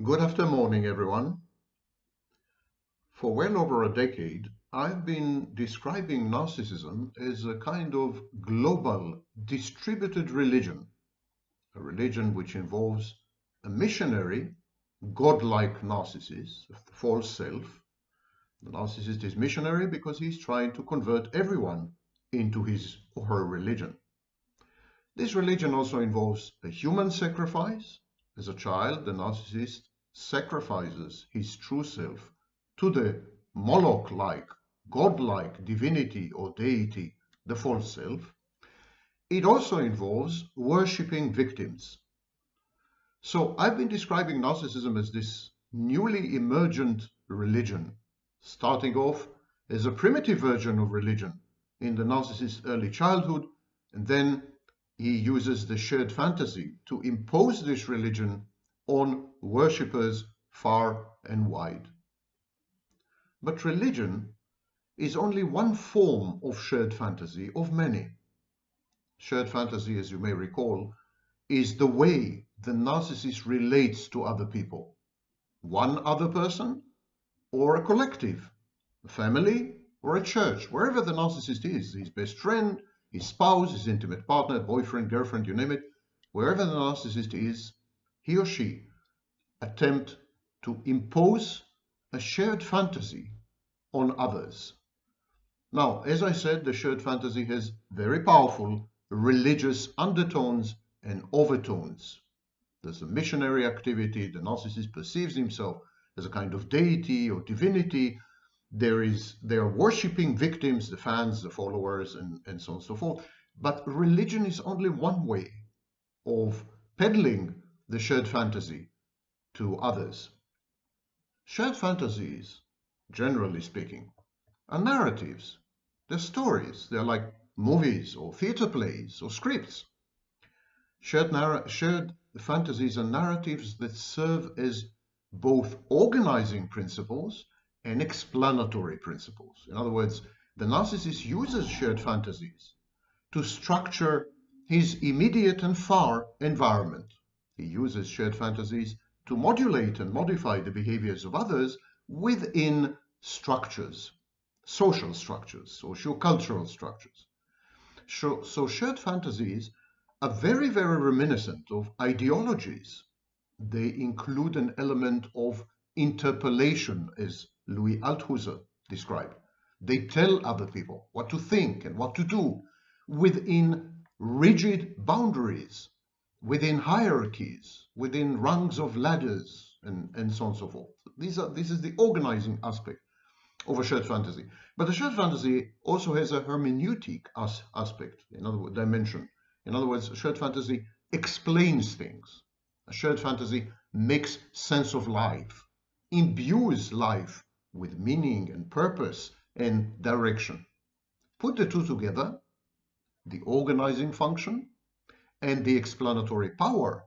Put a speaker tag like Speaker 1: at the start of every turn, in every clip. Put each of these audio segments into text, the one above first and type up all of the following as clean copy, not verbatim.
Speaker 1: Good afternoon, everyone. For well over a decade, I've been describing narcissism as a kind of global, distributed religion, a religion which involves a missionary, godlike narcissist, the false self. The narcissist is missionary because he's trying to convert everyone into his or her religion. This religion also involves a human sacrifice. As a child, the narcissist sacrifices his true self to the Moloch-like, godlike divinity or deity, the false self. It also involves worshipping victims. So I've been describing narcissism as this newly emergent religion, starting off as a primitive version of religion in the narcissist's early childhood, and then he uses the shared fantasy to impose this religion on worshippers far and wide. But religion is only one form of shared fantasy of many. Shared fantasy, as you may recall, is the way the narcissist relates to other people. One other person or a collective, a family or a church, wherever the narcissist is, his best friend, his spouse, his intimate partner, boyfriend, girlfriend, you name it, wherever the narcissist is, he or she attempt to impose a shared fantasy on others. Now, as I said, the shared fantasy has very powerful religious undertones and overtones. There's a missionary activity. The narcissist perceives himself as a kind of deity or divinity. They are worshipping victims, the fans, the followers, and so on and so forth. But religion is only one way of peddling the shared fantasy to others. Shared fantasies, generally speaking, are narratives. They're stories. They're like movies or theater plays or scripts. Shared fantasies are narratives that serve as both organizing principles and explanatory principles. In other words, the narcissist uses shared fantasies to structure his immediate and far environment. He uses shared fantasies to modulate and modify the behaviors of others within structures, social structures, socio-cultural structures. So shared fantasies are very, very reminiscent of ideologies. They include an element of interpellation, as Louis Althusser described. They tell other people what to think and what to do within rigid boundaries, within hierarchies, within rungs of ladders, and so on and so forth. This is the organizing aspect of a shared fantasy. But the shared fantasy also has a hermeneutic aspect, in other words, dimension. In other words, a shared fantasy explains things. A shared fantasy makes sense of life, imbues life with meaning and purpose and direction. Put the two together, the organizing function and the explanatory power,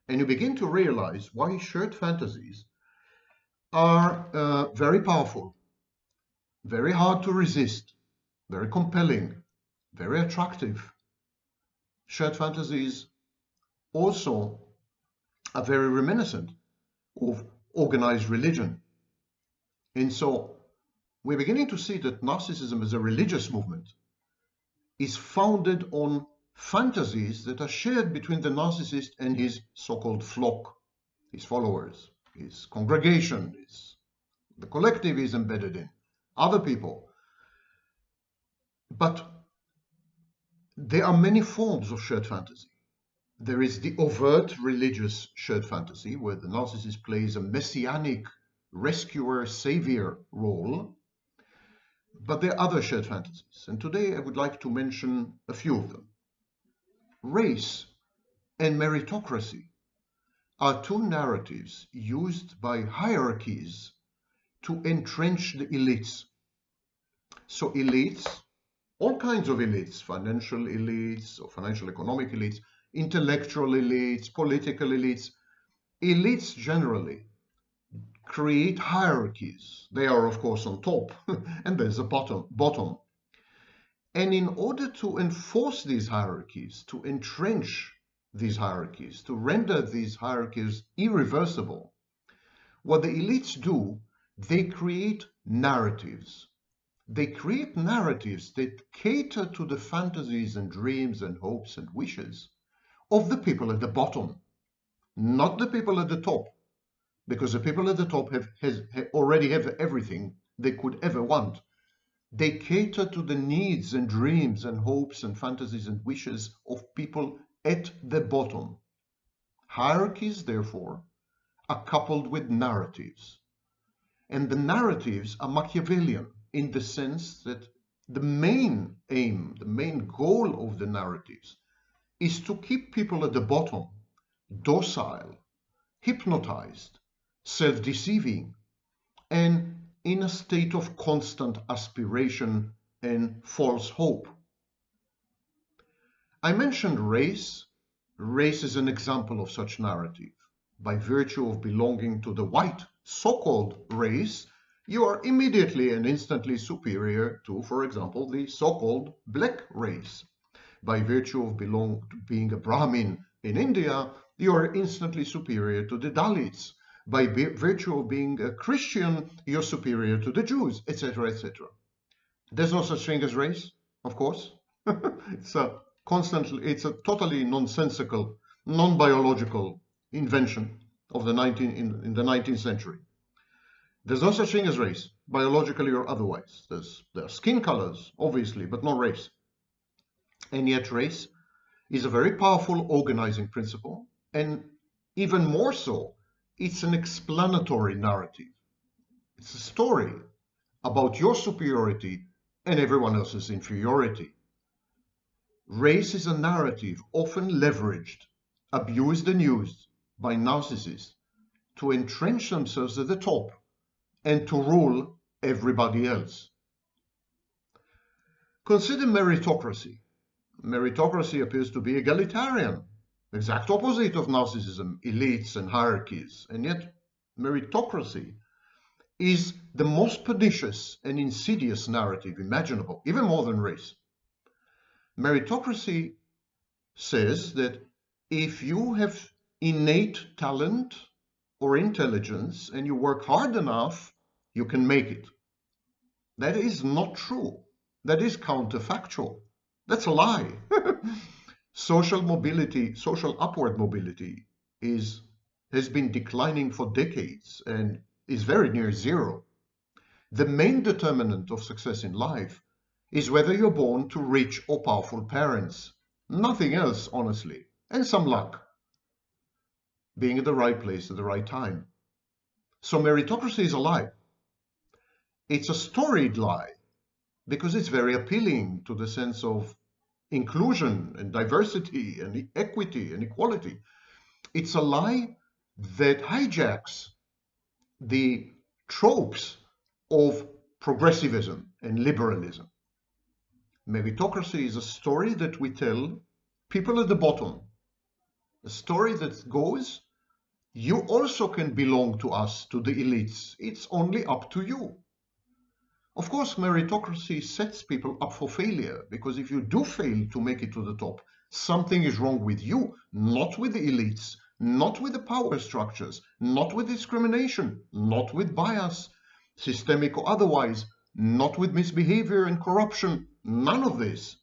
Speaker 1: and you begin to realize why shared fantasies are very powerful, very hard to resist, very compelling, very attractive. Shared fantasies also are very reminiscent of organized religion. And so we're beginning to see that narcissism as a religious movement is founded on fantasies that are shared between the narcissist and his so-called flock, his followers, his congregation, the collective is embedded in, other people. But there are many forms of shared fantasy. There is the overt religious shared fantasy, where the narcissist plays a messianic rescuer, savior role. But there are other shared fantasies, and today I would like to mention a few of them. Race and meritocracy are two narratives used by hierarchies to entrench the elites. So elites, all kinds of elites, financial elites or financial economic elites, intellectual elites, political elites, elites generally create hierarchies. They are, of course, on top, and there's a bottom. And in order to enforce these hierarchies, to entrench these hierarchies, to render these hierarchies irreversible, what the elites do, they create narratives. They create narratives that cater to the fantasies and dreams and hopes and wishes of the people at the bottom, not the people at the top, because the people at the top already have everything they could ever want. They cater to the needs and dreams and hopes and fantasies and wishes of people at the bottom. Hierarchies, therefore, are coupled with narratives. And the narratives are Machiavellian in the sense that the main aim, the main goal of the narratives is to keep people at the bottom docile, hypnotized, self-deceiving, and in a state of constant aspiration and false hope. I mentioned race. Race is an example of such narrative. By virtue of belonging to the white so-called race, you are immediately and instantly superior to, for example, the so-called black race. By virtue of being a Brahmin in India, you are instantly superior to the Dalits. By virtue of being a Christian, you're superior to the Jews, etc., etc. There's no such thing as race, of course. It's a totally nonsensical, non-biological invention of the 19th century. There's no such thing as race, biologically or otherwise. There are skin colors, obviously, but not race. And yet race is a very powerful organizing principle, and even more so, it's an explanatory narrative. It's a story about your superiority and everyone else's inferiority. Race is a narrative often leveraged, abused and used by narcissists to entrench themselves at the top and to rule everybody else. Consider meritocracy. Meritocracy appears to be egalitarian, the exact opposite of narcissism, elites and hierarchies, and yet meritocracy is the most pernicious and insidious narrative imaginable, even more than race. Meritocracy says that if you have innate talent or intelligence and you work hard enough, you can make it. That is not true. That is counterfactual. That's a lie. Social mobility, social upward mobility has been declining for decades and is very near zero. The main determinant of success in life is whether you're born to rich or powerful parents. Nothing else, honestly, and some luck. Being at the right place at the right time. So meritocracy is a lie. It's a storied lie because it's very appealing to the sense of inclusion and diversity and equity and equality. It's a lie that hijacks the tropes of progressivism and liberalism. Meritocracy is a story that we tell people at the bottom. A story that goes, you also can belong to us, to the elites. It's only up to you. Of course, meritocracy sets people up for failure, because if you do fail to make it to the top, something is wrong with you, not with the elites, not with the power structures, not with discrimination, not with bias, systemic or otherwise, not with misbehavior and corruption, none of this,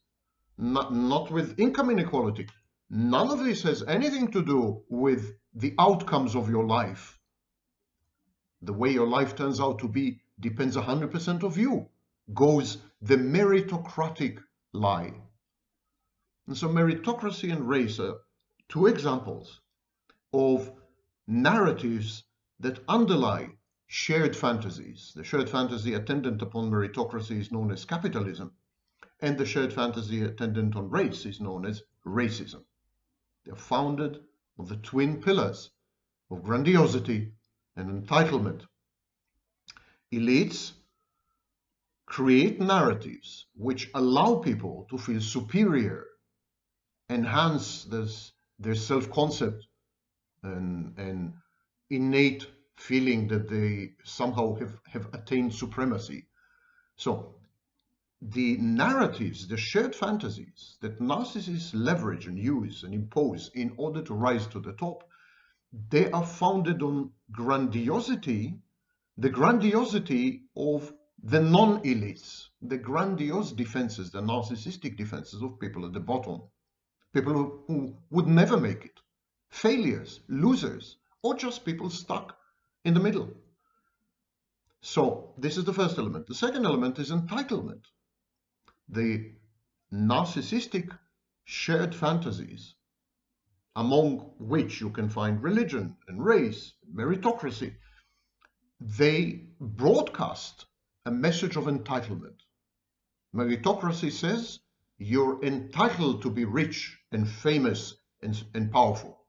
Speaker 1: not with income inequality. None of this has anything to do with the outcomes of your life. The way your life turns out to be depends 100% of you, goes the meritocratic lie. And so meritocracy and race are two examples of narratives that underlie shared fantasies. The shared fantasy attendant upon meritocracy is known as capitalism, and the shared fantasy attendant on race is known as racism. They're founded on the twin pillars of grandiosity and entitlement. Elites create narratives which allow people to feel superior, enhance their self-concept and innate feeling that they somehow have attained supremacy. So the narratives, the shared fantasies that narcissists leverage and use and impose in order to rise to the top they are founded on grandiosity, the grandiosity of the non-elites, the grandiose defenses, the narcissistic defenses of people at the bottom, people who would never make it, failures, losers, or just people stuck in the middle. So this is the first element. The second element is entitlement. The narcissistic shared fantasies, among which you can find religion and race, meritocracy, they broadcast a message of entitlement. Meritocracy says you're entitled to be rich and famous and powerful.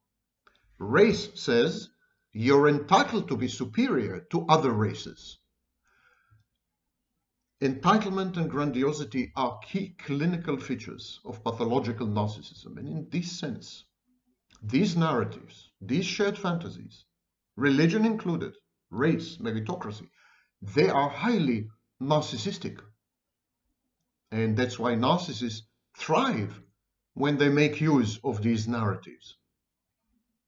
Speaker 1: Race says you're entitled to be superior to other races. Entitlement and grandiosity are key clinical features of pathological narcissism. And in this sense, these narratives, these shared fantasies, religion included, race, meritocracy, they are highly narcissistic. And that's why narcissists thrive when they make use of these narratives.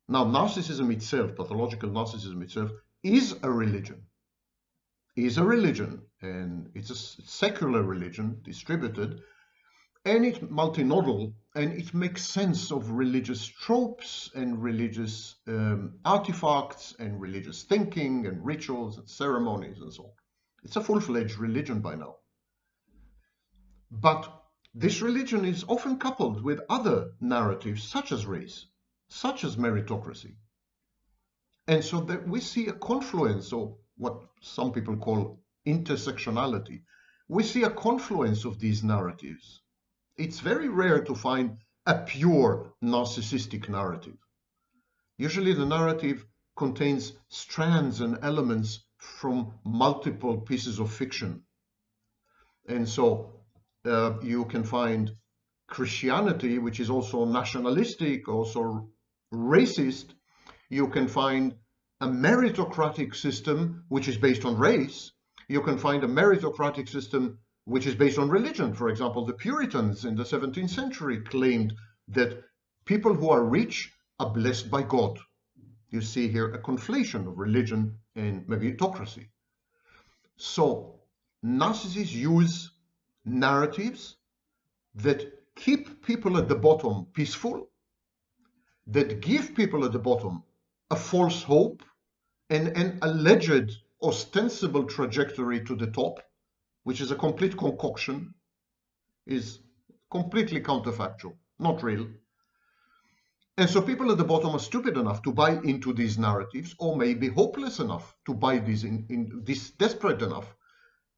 Speaker 1: Now, narcissism itself, pathological narcissism itself, is a religion. And it's a secular religion, distributed, and it's multinodal, and it makes sense of religious tropes and religious artifacts and religious thinking and rituals and ceremonies and so on. It's a full-fledged religion by now. But this religion is often coupled with other narratives such as race, such as meritocracy. And so that we see a confluence of what some people call intersectionality. We see a confluence of these narratives. It's very rare to find a pure narcissistic narrative. Usually the narrative contains strands and elements from multiple pieces of fiction. And so you can find Christianity, which is also nationalistic, also racist. You can find a meritocratic system, which is based on race. You can find a meritocratic system which is based on religion. For example, the Puritans in the 17th century claimed that people who are rich are blessed by God. You see here a conflation of religion and meritocracy. So narcissists use narratives that keep people at the bottom peaceful, that give people at the bottom a false hope and an alleged ostensible trajectory to the top, which is a complete concoction, is completely counterfactual, not real. And so people at the bottom are stupid enough to buy into these narratives, or maybe hopeless enough to buy these, desperate enough.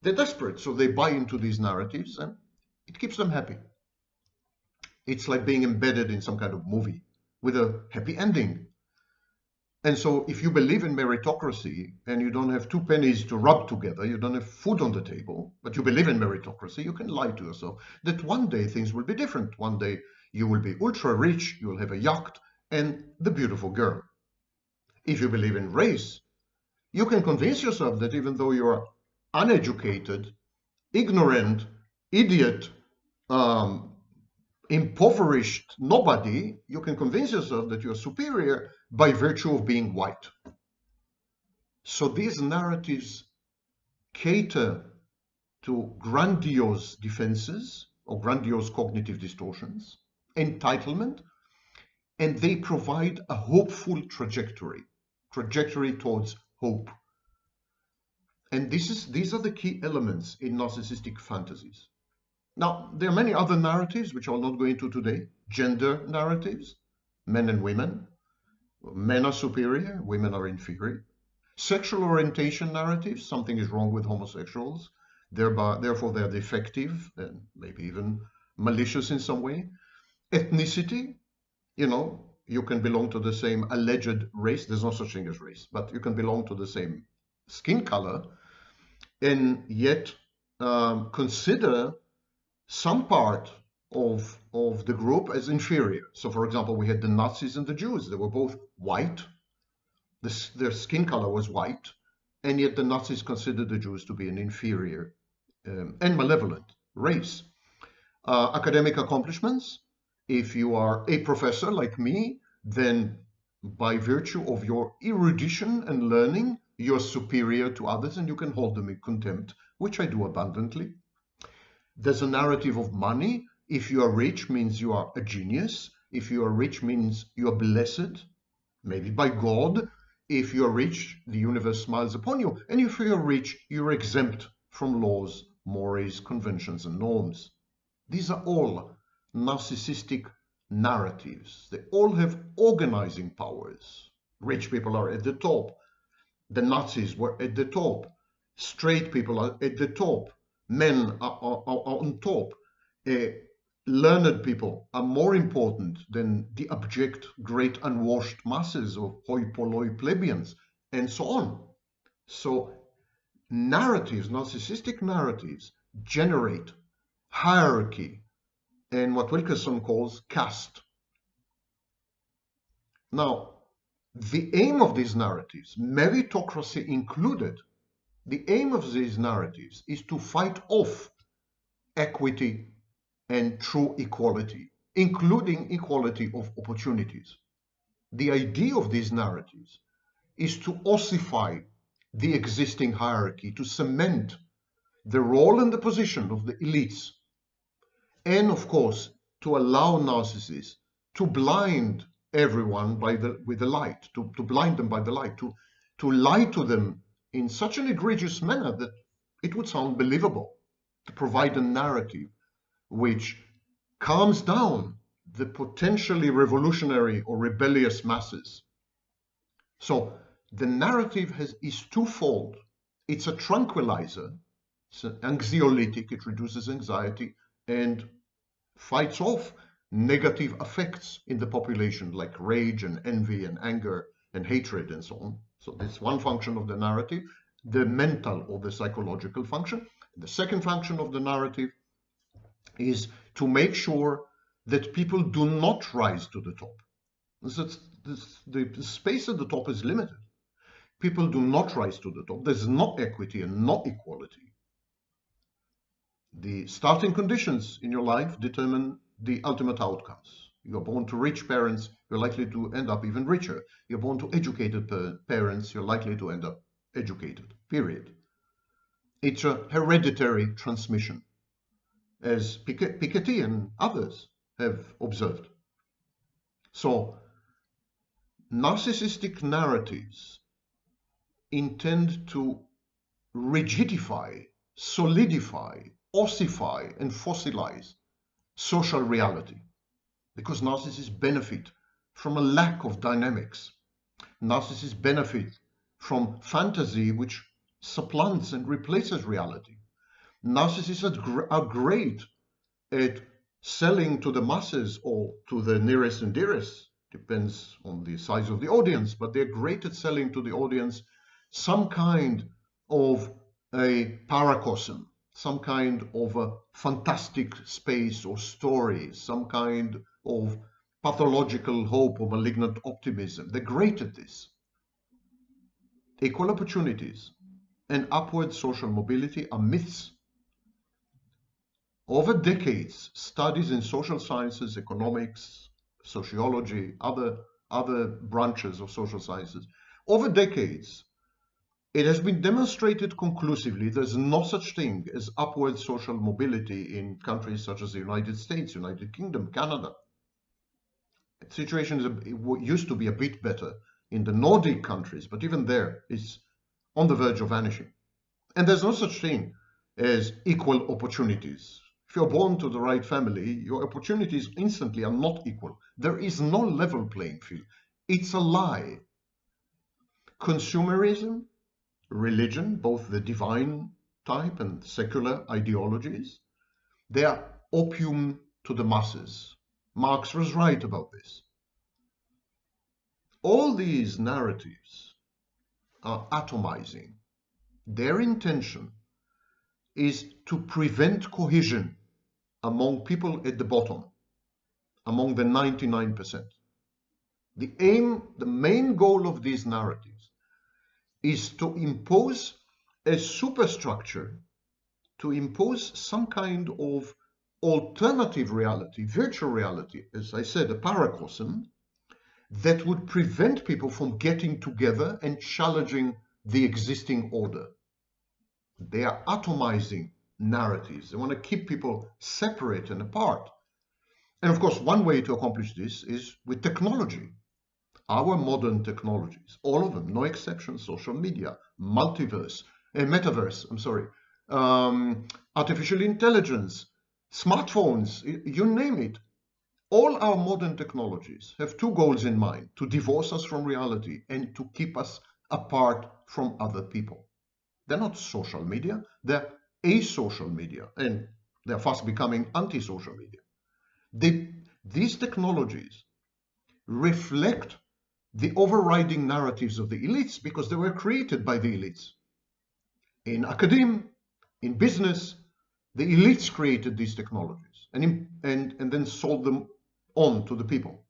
Speaker 1: They're desperate, so they buy into these narratives, and it keeps them happy. It's like being embedded in some kind of movie with a happy ending. And so if you believe in meritocracy and you don't have two pennies to rub together, you don't have food on the table, but you believe in meritocracy, you can lie to yourself that one day things will be different. One day you will be ultra rich, you will have a yacht and the beautiful girl. If you believe in race, you can convince yourself that even though you are uneducated, ignorant, idiot, impoverished nobody, you can convince yourself that you're superior by virtue of being white. So these narratives cater to grandiose defenses or grandiose cognitive distortions, entitlement, and they provide a hopeful trajectory towards hope. And these are the key elements in narcissistic fantasies. Now, there are many other narratives which I'll not go into today. Gender narratives, men and women. Men are superior, women are inferior. Sexual orientation narratives, something is wrong with homosexuals, therefore they're defective and maybe even malicious in some way. Ethnicity, you can belong to the same alleged race. There's no such thing as race, but you can belong to the same skin color and yet consider some part of the group as inferior. So, for example, we had the Nazis and the Jews. They were both white. Their skin color was white, and yet the Nazis considered the Jews to be an inferior and malevolent race. Academic accomplishments. If you are a professor like me, then By virtue of your erudition and learning, you're superior to others and you can hold them in contempt, which I do abundantly. There's a narrative of money. If you are rich, means you are a genius. If you are rich, means you are blessed, maybe by God. If you are rich, the universe smiles upon you. And if you are rich, you're exempt from laws, mores, conventions, and norms. These are all narcissistic narratives. They all have organizing powers. Rich people are at the top. The Nazis were at the top. Straight people are at the top. Men are on top. Learned people are more important than the abject, great unwashed masses of hoi polloi plebeians, and so on. So narratives, narcissistic narratives, generate hierarchy and what Wilkerson calls caste. Now, the aim of these narratives, meritocracy included, the aim of these narratives is to fight off equity and true equality, including equality of opportunities. The idea of these narratives is to ossify the existing hierarchy, to cement the role and the position of the elites, and of course, to allow narcissists to blind everyone with the light, to blind them by the light, to lie to them in such an egregious manner that it would sound believable, to provide a narrative which calms down the potentially revolutionary or rebellious masses. So the narrative is twofold. It's a tranquilizer, it's an anxiolytic, it reduces anxiety and fights off negative effects in the population like rage and envy and anger and hatred and so on. So that's one function of the narrative, the mental or the psychological function. The second function of the narrative is to make sure that people do not rise to the top. The space at the top is limited. People do not rise to the top. There's not equity and not equality. The starting conditions in your life determine the ultimate outcomes. You're born to rich parents, you're likely to end up even richer. You're born to educated parents, you're likely to end up educated, period. It's a hereditary transmission, as Piketty and others have observed. So, narcissistic narratives intend to rigidify, solidify, ossify, and fossilize social reality, because narcissists benefit from a lack of dynamics. Narcissists benefit from fantasy which supplants and replaces reality. Narcissists are great at selling to the masses or to the nearest and dearest, depends on the size of the audience, but they're great at selling to the audience some kind of a paracosm, some kind of a fantastic space or story, some kind of pathological hope or malignant optimism. They're great at this. Equal opportunities and upward social mobility are myths. Over decades, studies in social sciences, economics, sociology, other branches of social sciences, over decades, it has been demonstrated conclusively there's no such thing as upward social mobility in countries such as the United States, United Kingdom, Canada. The situation used to be a bit better in the Nordic countries, but even there it's on the verge of vanishing. And there's no such thing as equal opportunities. If you're born to the right family, your opportunities instantly are not equal. There is no level playing field. It's a lie. Consumerism, religion, both the divine type and secular ideologies, they are opium to the masses. Marx was right about this. All these narratives are atomizing. Their intention is to prevent cohesion among people at the bottom, among the 99%. The aim, the main goal of these narratives is to impose a superstructure, to impose some kind of alternative reality, virtual reality, as I said, a paracosm, that would prevent people from getting together and challenging the existing order. They are atomizing narratives. They want to keep people separate and apart. And of course, one way to accomplish this is with technology. Our modern technologies, all of them, no exception, social media, metaverse, artificial intelligence, smartphones, you name it. All our modern technologies have two goals in mind: to divorce us from reality and to keep us apart from other people. They're not social media, they're asocial media, and they're fast becoming anti-social media. These technologies reflect the overriding narratives of the elites because they were created by the elites. In academia, in business, the elites created these technologies and then sold them on to the people.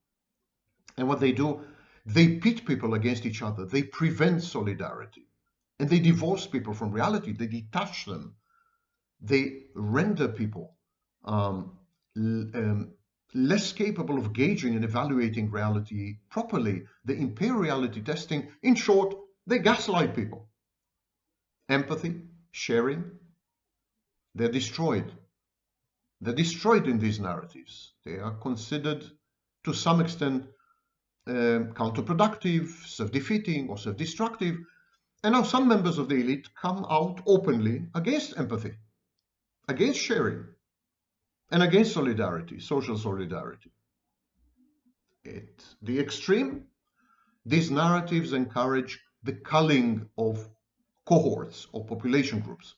Speaker 1: And what they do, they pit people against each other. They prevent solidarity. And they divorce people from reality. They detach them. They render people less capable of gauging and evaluating reality properly. They impair reality testing. In short, they gaslight people. Empathy, sharing, they're destroyed. They're destroyed in these narratives. They are considered, to some extent, counterproductive, self-defeating, or self-destructive. And now some members of the elite come out openly against empathy, against sharing, and against solidarity, social solidarity. At the extreme, these narratives encourage the culling of cohorts or population groups.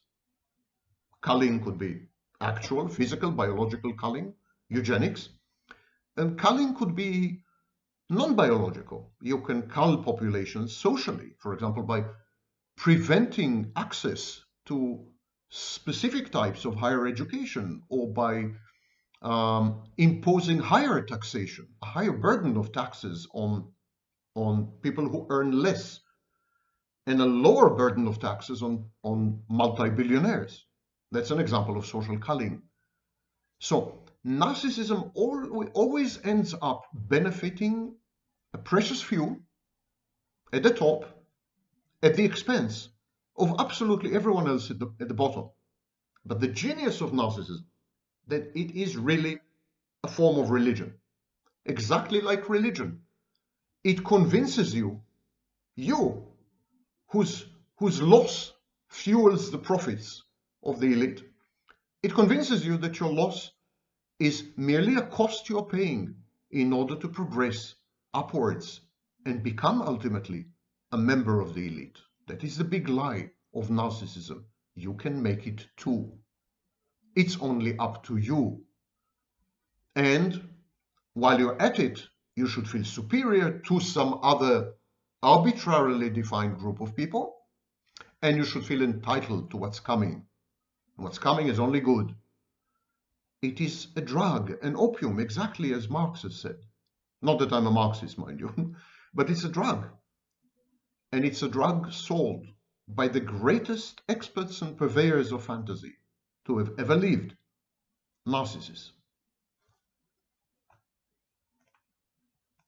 Speaker 1: Culling could be actual, physical, biological culling, eugenics. And culling could be non-biological. You can cull populations socially, for example, by preventing access to specific types of higher education, or by imposing higher taxation, a higher burden of taxes on people who earn less, and a lower burden of taxes on multi-billionaires. That's an example of social culling. So narcissism always ends up benefiting a precious few at the top at the expense of absolutely everyone else at the bottom. But the genius of narcissism, that it is really a form of religion. Exactly like religion. It convinces you whose loss fuels the profits of the elite. It convinces you that your loss is merely a cost you're paying in order to progress upwards and become ultimately a member of the elite. That is the big lie of narcissism. You can make it too. It's only up to you. And while you're at it, you should feel superior to some other arbitrarily defined group of people, and you should feel entitled to what's coming. What's coming is only good. It is a drug, an opium, exactly as Marx has said. Not that I'm a Marxist, mind you, but it's a drug. And it's a drug sold by the greatest experts and purveyors of fantasy to have ever lived, narcissists.